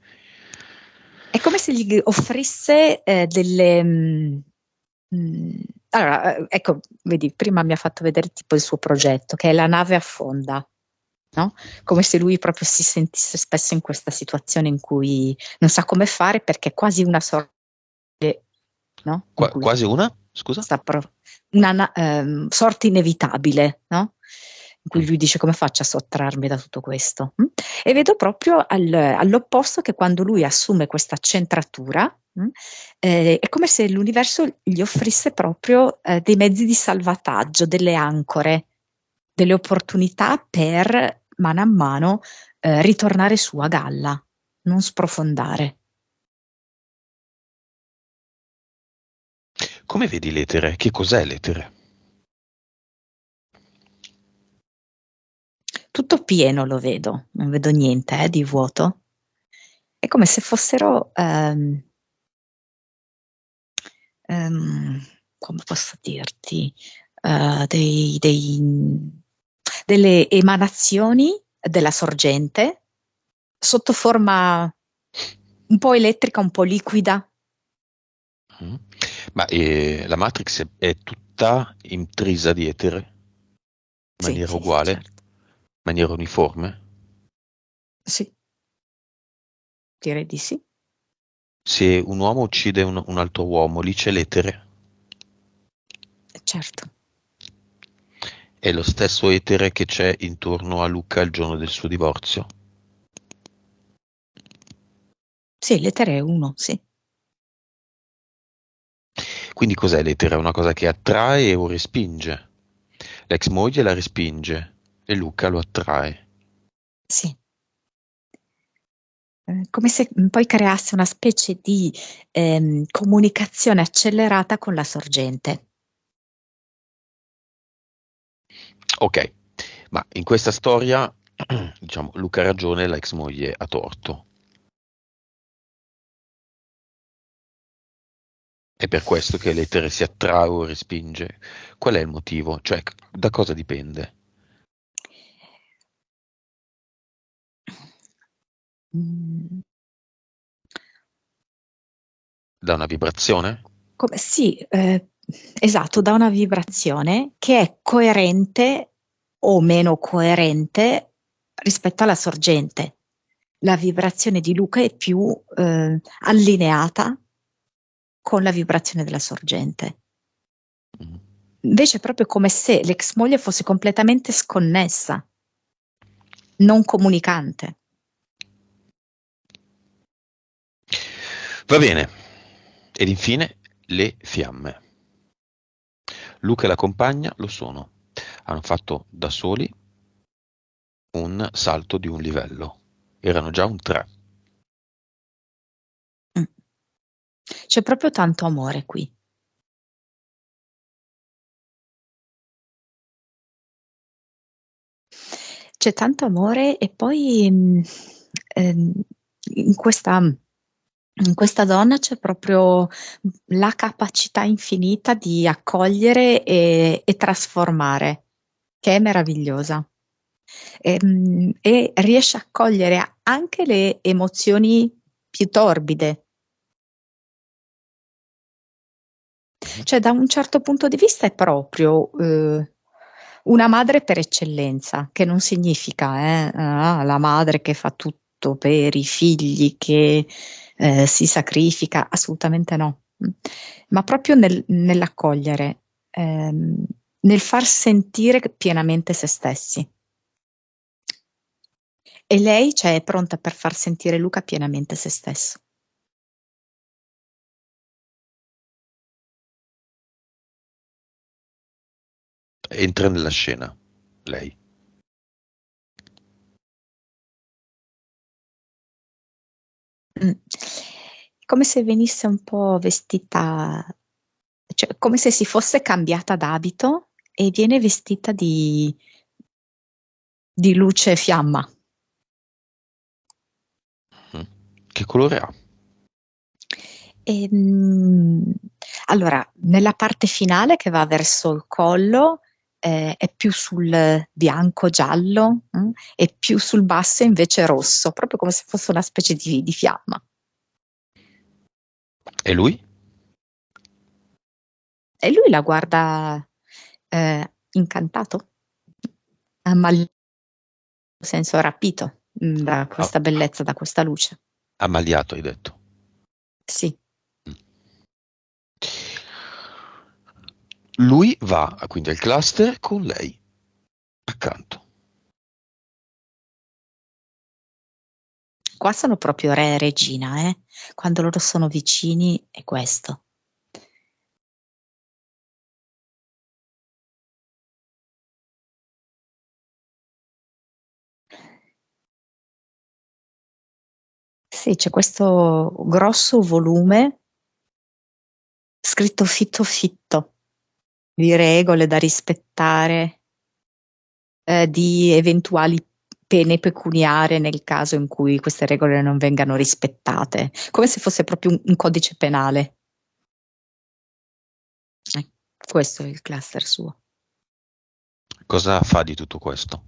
È come se gli offrisse delle. Mm, allora, ecco, vedi, prima mi ha fatto vedere tipo il suo progetto, che è la nave affonda, no? Come se lui proprio si sentisse spesso in questa situazione in cui non sa come fare perché è quasi una sorte, no? In cui Quasi una? Scusa? una sorte inevitabile, no? In cui Mm. lui dice come faccio a sottrarmi da tutto questo? E vedo proprio all'opposto che quando lui assume questa centratura, è come se l'universo gli offrisse proprio dei mezzi di salvataggio, delle ancore, delle opportunità per mano a mano ritornare su a galla, non sprofondare. Come vedi l'etere? Che cos'è l'etere? Tutto pieno lo vedo, non vedo niente di vuoto. È come se fossero, come posso dirti, delle emanazioni della sorgente sotto forma un po' elettrica, un po' liquida. Mm. Ma la Matrix è tutta intrisa di etere? In Sì, maniera sì, sì, uguale? In certo. maniera uniforme? Sì, direi di sì. Se un uomo uccide un altro uomo, lì c'è l'etere? Certo. È lo stesso etere che c'è intorno a Luca il giorno del suo divorzio? Sì, l'etere è uno, sì. Quindi cos'è l'etere? È una cosa che attrae o respinge? L'ex moglie la respinge e Luca lo attrae. Sì. Come se poi creasse una specie di comunicazione accelerata con la sorgente. Ok, ma in questa storia, diciamo, Luca ha ragione, l'ex moglie ha torto. È per questo che l'etere si attrae o respinge. Qual è il motivo? Cioè, da cosa dipende? Mm, Da una vibrazione? sì, esatto, da una vibrazione che è coerente o meno coerente rispetto alla sorgente. La vibrazione di Luca è più allineata con la vibrazione della sorgente. Mm. Invece è proprio come se l'ex moglie fosse completamente sconnessa, non comunicante. Va bene. Ed infine le fiamme. Luca e la compagna lo sono. Hanno fatto da soli un salto di un livello. Erano già un 3. Mm. C'è proprio tanto amore qui. C'è tanto amore e poi ehm, in questa donna c'è proprio la capacità infinita di accogliere e trasformare, che è meravigliosa. E riesce a cogliere anche le emozioni più torbide. Mhm. Cioè, da un certo punto di vista è proprio una madre per eccellenza, che non significa la madre che fa tutto per i figli, che si sacrifica, assolutamente no. Ma proprio nell'accogliere, nel far sentire pienamente se stessi. E lei, cioè, è pronta per far sentire Luca pienamente se stesso. Entra nella scena, lei. Mm. Come se venisse un po' vestita, cioè come se si fosse cambiata d'abito e viene vestita di luce e fiamma. Mm. Che colore ha? E, allora, nella parte finale che va verso il collo, è più sul bianco-giallo, e più sul basso invece rosso, proprio come se fosse una specie di fiamma. E lui? E lui la guarda incantato, nel senso rapito da Ha, questa bellezza, da questa luce. ammaliato, hai detto. Sì. Mm. Lui va quindi al cluster con lei accanto. Qua sono proprio re e regina, eh? Quando loro sono vicini è questo. Sì, c'è questo grosso volume scritto fitto fitto, di regole da rispettare, di eventuali pene pecuniarie nel caso in cui queste regole non vengano rispettate, come se fosse proprio un codice penale. Questo è il cluster suo. Cosa fa di tutto questo?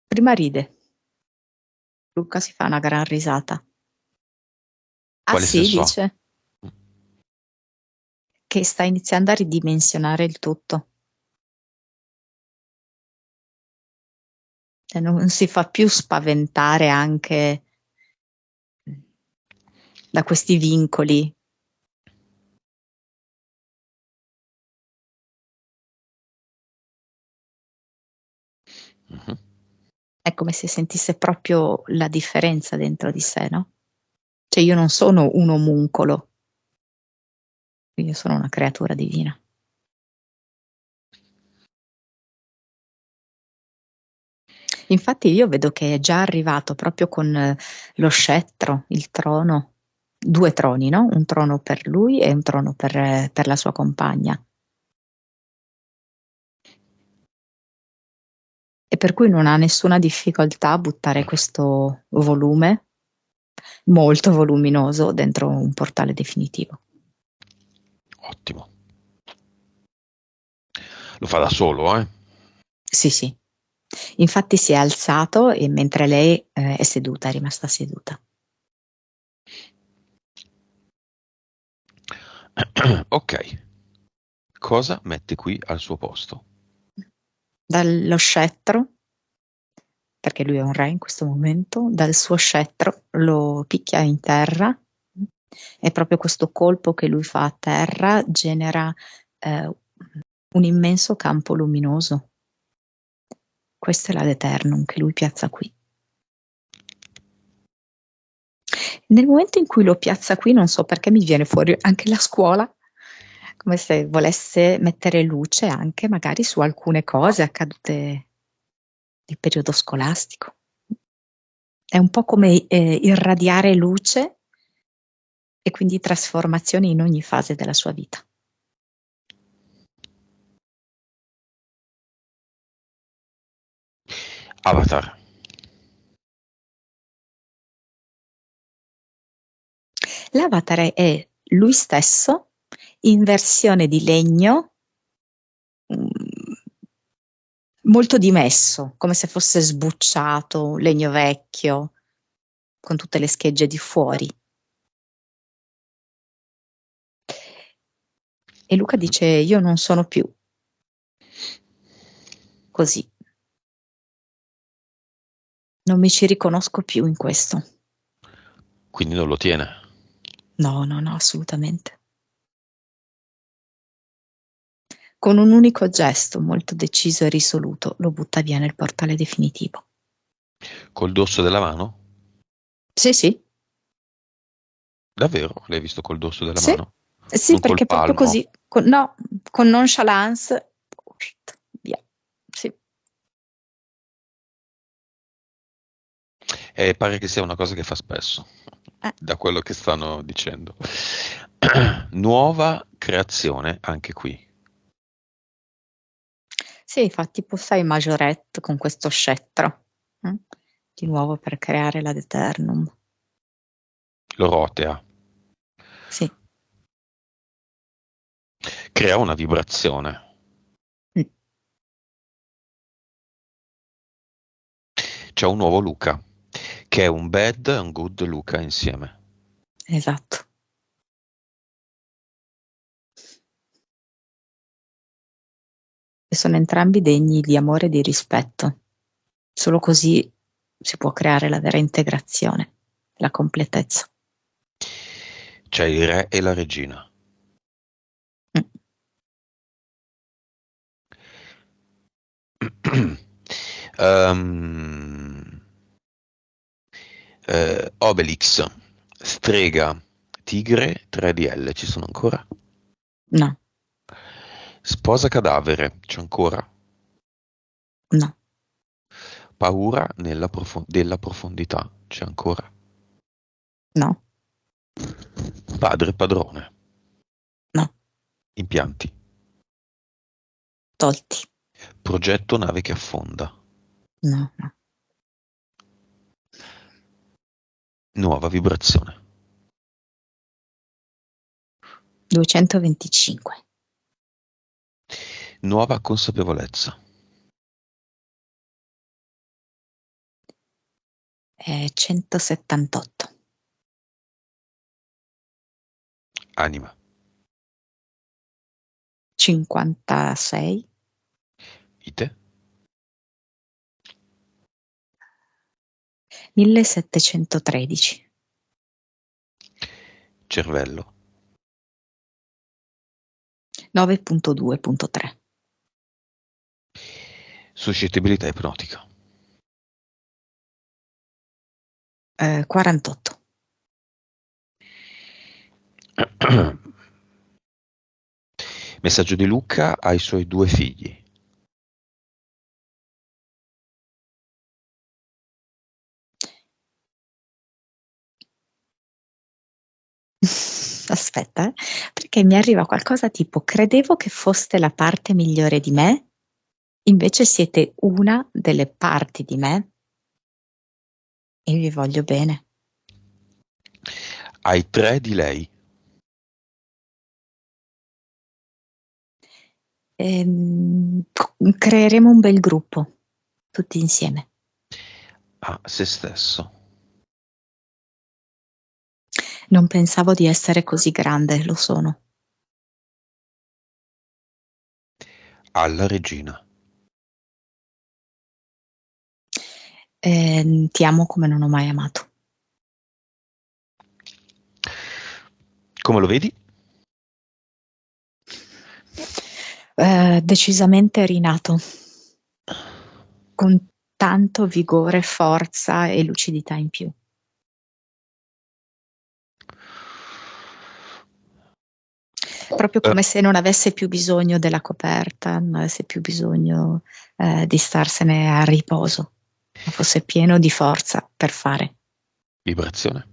Prima ride, Luca si fa una gran risata. Ah Quale sì, senso ha? dice che sta iniziando a ridimensionare il tutto. Cioè, non si fa più spaventare anche da questi vincoli. Mhm. È come se sentisse proprio la differenza dentro di sé, no? Cioè io non sono un omuncolo, Io sono una creatura divina. Infatti io vedo che è già arrivato proprio con lo scettro, il trono, 2 troni, no? Un trono per lui e un trono per la sua compagna. E per cui non ha nessuna difficoltà a buttare questo volume molto voluminoso dentro un portale definitivo. Ottimo. Lo fa da solo, eh? Sì, sì. Infatti si è alzato e mentre lei è seduta, è rimasta seduta. Ok. Cosa mette qui al suo posto? Dallo scettro, perché lui è un re in questo momento, dal suo scettro lo picchia in terra e proprio questo colpo che lui fa a terra genera un immenso campo luminoso. Questo è l'Adeternum che lui piazza qui. Nel momento in cui lo piazza qui, non so perché mi viene fuori anche la scuola, come se volesse mettere luce anche magari su alcune cose accadute nel periodo scolastico. È un po' come irradiare luce e quindi trasformazioni in ogni fase della sua vita. Avatar. L'avatar è lui stesso in versione di legno, molto dimesso, come se fosse sbucciato, legno vecchio, con tutte le schegge di fuori. E Luca dice: io non sono più così, non mi ci riconosco più in questo. Quindi non lo tiene. No, no, no, assolutamente. Con un unico gesto molto deciso e risoluto lo butta via nel portale definitivo. Col dorso della mano? Sì, sì, Davvero? L'hai visto col dorso della sì, mano? sì, Non col perché proprio palmo? così, no, con nonchalance, via, sì. E pare che sia una cosa che fa spesso, Eh, da quello che stanno dicendo. Nuova creazione anche qui. sì, fa tipo, sai, Majorette con questo scettro, di nuovo per creare la Eternum. Lo rotea. Sì. Crea una vibrazione. Mm, C'è un nuovo Luca, che è un bad e un good Luca insieme. esatto. E sono entrambi degni di amore e di rispetto. Solo così si può creare la vera integrazione, la completezza. C'è il re e la regina. Mm. Ehm, Obelix, strega, tigre, 3DL, ci sono ancora? No, Sposa cadavere, c'è ancora? no, Paura della profondità, c'è ancora? no, Padre padrone, no, impianti. tolti. Progetto nave che affonda. No, no. Nuova vibrazione. 225. Nuova consapevolezza. 178. Anima. 56. Ite. 1713. Cervello. 9.2.3. Suscettibilità ipnotica. 48. Messaggio di Luca ai suoi 2 figli. Aspetta, perché mi arriva qualcosa tipo: credevo che foste la parte migliore di me, invece siete una delle parti di me e vi voglio bene. Ai 3 di lei. Creeremo un bel gruppo, tutti insieme. A se stesso. Non pensavo di essere così grande, lo sono. Alla regina. Ti amo come non ho mai amato. Come lo vedi? Decisamente rinato, con tanto vigore, forza e lucidità in più. Proprio come se non avesse più bisogno della coperta, non avesse più bisogno di starsene a riposo, ma fosse pieno di forza per fare. Vibrazione.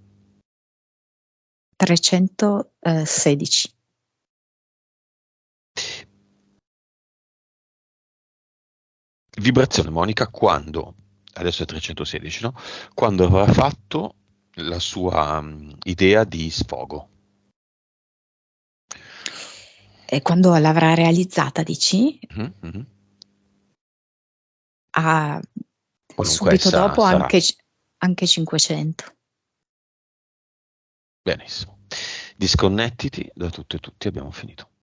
316. Vibrazione, Monica, quando, adesso è 316, no? Quando avrà fatto la sua idea di sfogo. E quando l'avrà realizzata, dici? Mhm, mhm. Ah, Qualunque subito essa dopo sarà. anche 500. Benissimo. Disconnettiti da tutto e tutti, abbiamo finito.